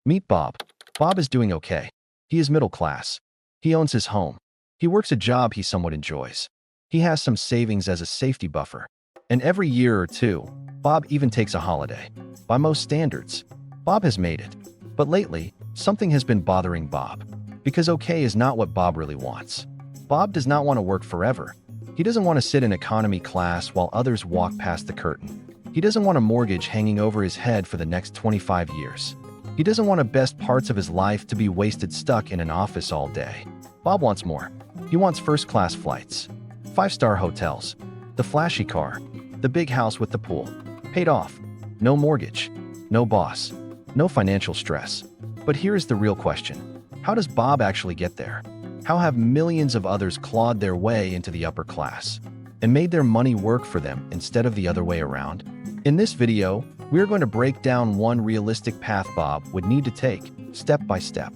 Meet Bob. Bob is doing okay. He is middle class. He owns his home. He works a job he somewhat enjoys. He has some savings as a safety buffer. And every year or two, Bob even takes a holiday. By most standards, Bob has made it. But lately, something has been bothering Bob. Because okay is not what Bob really wants. Bob does not want to work forever. He doesn't want to sit in economy class while others walk past the curtain. He doesn't want a mortgage hanging over his head for the next 25 years. He doesn't want the best parts of his life to be wasted stuck in an office all day. Bob wants more. He wants first-class flights, 5-star hotels, the flashy car, the big house with the pool, paid off, no mortgage, no boss, no financial stress. But here is the real question. How does Bob actually get there? How have millions of others clawed their way into the upper class and made their money work for them instead of the other way around? In this video, we're going to break down one realistic path Bob would need to take, step by step.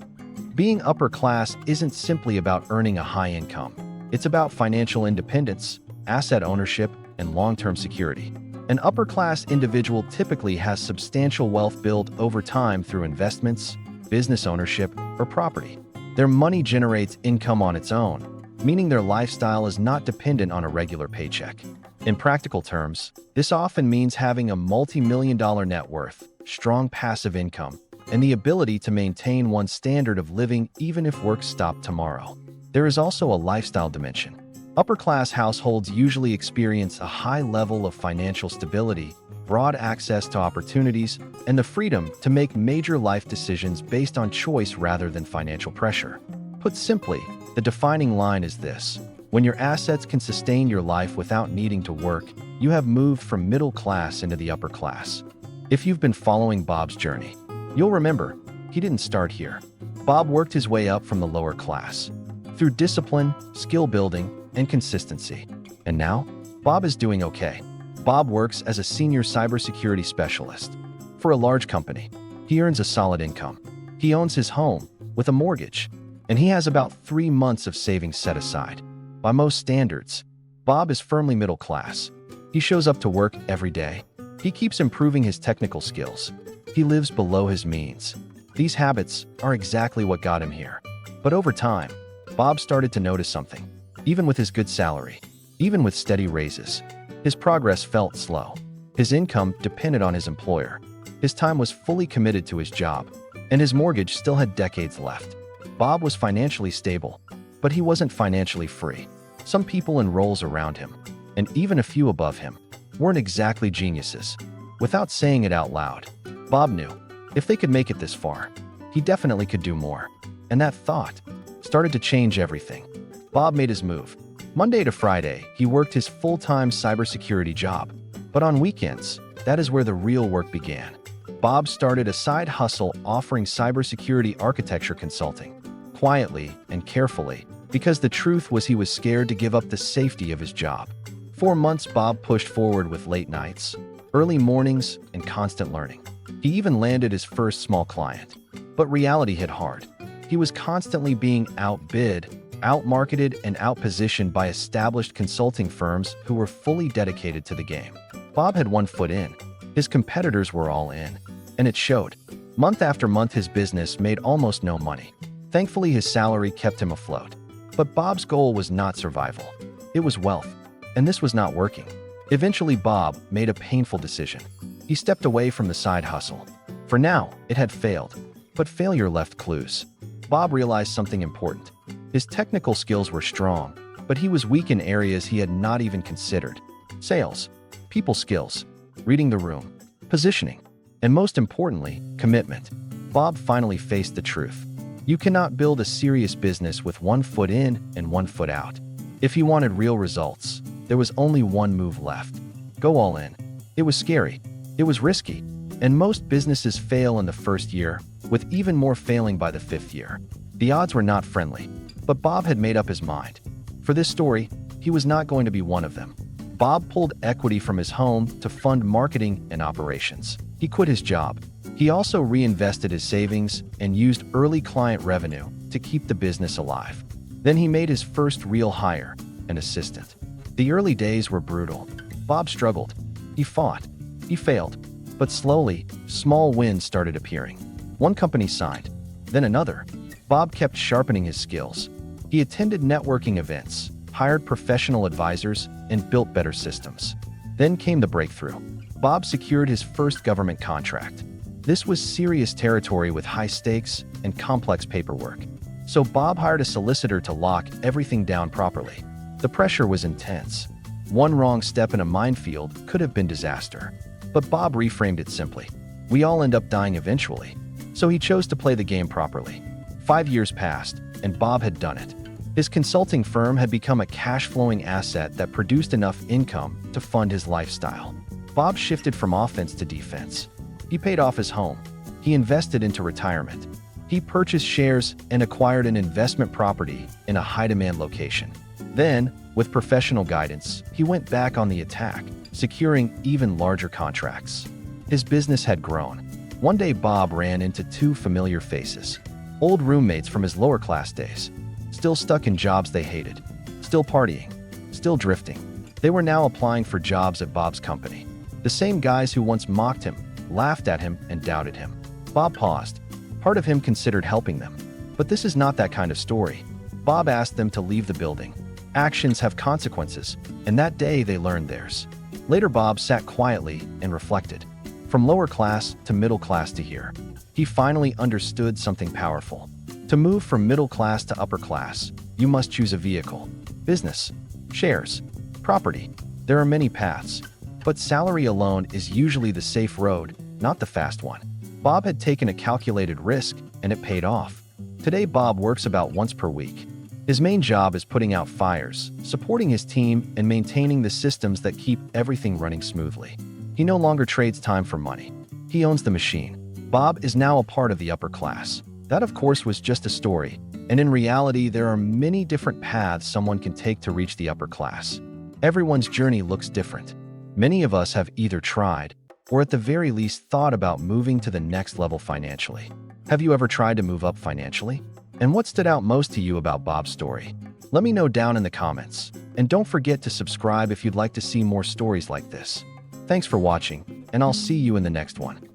Being upper class isn't simply about earning a high income. It's about financial independence, asset ownership, and long-term security. An upper-class individual typically has substantial wealth built over time through investments, business ownership, or property. Their money generates income on its own, meaning their lifestyle is not dependent on a regular paycheck. In practical terms, this often means having a multi-million-dollar net worth, strong passive income, and the ability to maintain one's standard of living even if work stopped tomorrow. There is also a lifestyle dimension. Upper-class households usually experience a high level of financial stability, broad access to opportunities, and the freedom to make major life decisions based on choice rather than financial pressure. Put simply, the defining line is this. When your assets can sustain your life without needing to work, you have moved from middle class into the upper class. If you've been following Bob's journey, you'll remember, he didn't start here. Bob worked his way up from the lower class through discipline, skill building, and consistency. And now, Bob is doing okay. Bob works as a senior cybersecurity specialist for a large company. He earns a solid income. He owns his home with a mortgage, and he has about 3 months of savings set aside. By most standards, Bob is firmly middle class. He shows up to work every day. He keeps improving his technical skills. He lives below his means. These habits are exactly what got him here. But over time, Bob started to notice something. Even with his good salary, even with steady raises, his progress felt slow. His income depended on his employer. His time was fully committed to his job, and his mortgage still had decades left. Bob was financially stable, but he wasn't financially free. Some people in roles around him, and even a few above him, weren't exactly geniuses. Without saying it out loud, Bob knew, if they could make it this far, he definitely could do more. And that thought started to change everything. Bob made his move. Monday to Friday, he worked his full-time cybersecurity job. But on weekends, that is where the real work began. Bob started a side hustle offering cybersecurity architecture consulting, quietly and carefully, because the truth was he was scared to give up the safety of his job. 4 months Bob pushed forward with late nights, early mornings, and constant learning. He even landed his first small client. But reality hit hard. He was constantly being outbid, outmarketed, and outpositioned by established consulting firms who were fully dedicated to the game. Bob had one foot in. His competitors were all in. And it showed. Month after month his business made almost no money. Thankfully his salary kept him afloat. But Bob's goal was not survival. It was wealth. And this was not working. Eventually Bob made a painful decision. He stepped away from the side hustle. For now, it had failed. But failure left clues. Bob realized something important. His technical skills were strong, but he was weak in areas he had not even considered. Sales, people skills, reading the room, positioning, and most importantly, commitment. Bob finally faced the truth. You cannot build a serious business with 1 foot in and 1 foot out. If he wanted real results, there was only one move left. Go all in. It was scary. It was risky. And most businesses fail in the first year, with even more failing by the 5th year. The odds were not friendly, but Bob had made up his mind. For this story, he was not going to be one of them. Bob pulled equity from his home to fund marketing and operations. He quit his job. He also reinvested his savings and used early client revenue to keep the business alive. Then he made his first real hire, an assistant. The early days were brutal. Bob struggled. He fought. He failed. But slowly, small wins started appearing. One company signed, then another. Bob kept sharpening his skills. He attended networking events, hired professional advisors, and built better systems. Then came the breakthrough. Bob secured his first government contract. This was serious territory with high stakes and complex paperwork. So Bob hired a solicitor to lock everything down properly. The pressure was intense. One wrong step in a minefield could have been disaster. But Bob reframed it simply. We all end up dying eventually. So he chose to play the game properly. 5 years passed, and Bob had done it. His consulting firm had become a cash-flowing asset that produced enough income to fund his lifestyle. Bob shifted from offense to defense. He paid off his home. He invested into retirement. He purchased shares and acquired an investment property in a high-demand location. Then, with professional guidance, he went back on the attack, securing even larger contracts. His business had grown. One day Bob ran into two familiar faces. Old roommates from his lower-class days. Still stuck in jobs they hated. Still partying. Still drifting. They were now applying for jobs at Bob's company. The same guys who once mocked him, laughed at him, and doubted him. Bob paused. Part of him considered helping them. But this is not that kind of story. Bob asked them to leave the building. Actions have consequences, and that day they learned theirs. Later Bob sat quietly and reflected. From lower class to middle class to here. He finally understood something powerful. To move from middle class to upper class, you must choose a vehicle. Business, shares, property. There are many paths, but salary alone is usually the safe road, not the fast one. Bob had taken a calculated risk, and it paid off. Today Bob works about once per week. His main job is putting out fires, supporting his team, and maintaining the systems that keep everything running smoothly. He no longer trades time for money. He owns the machine. Bob is now a part of the upper class. That, of course, was just a story, and in reality, there are many different paths someone can take to reach the upper class. Everyone's journey looks different. Many of us have either tried, or at the very least thought about moving to the next level financially. Have you ever tried to move up financially? And what stood out most to you about Bob's story? Let me know down in the comments. And don't forget to subscribe if you'd like to see more stories like this. Thanks for watching, and I'll see you in the next one.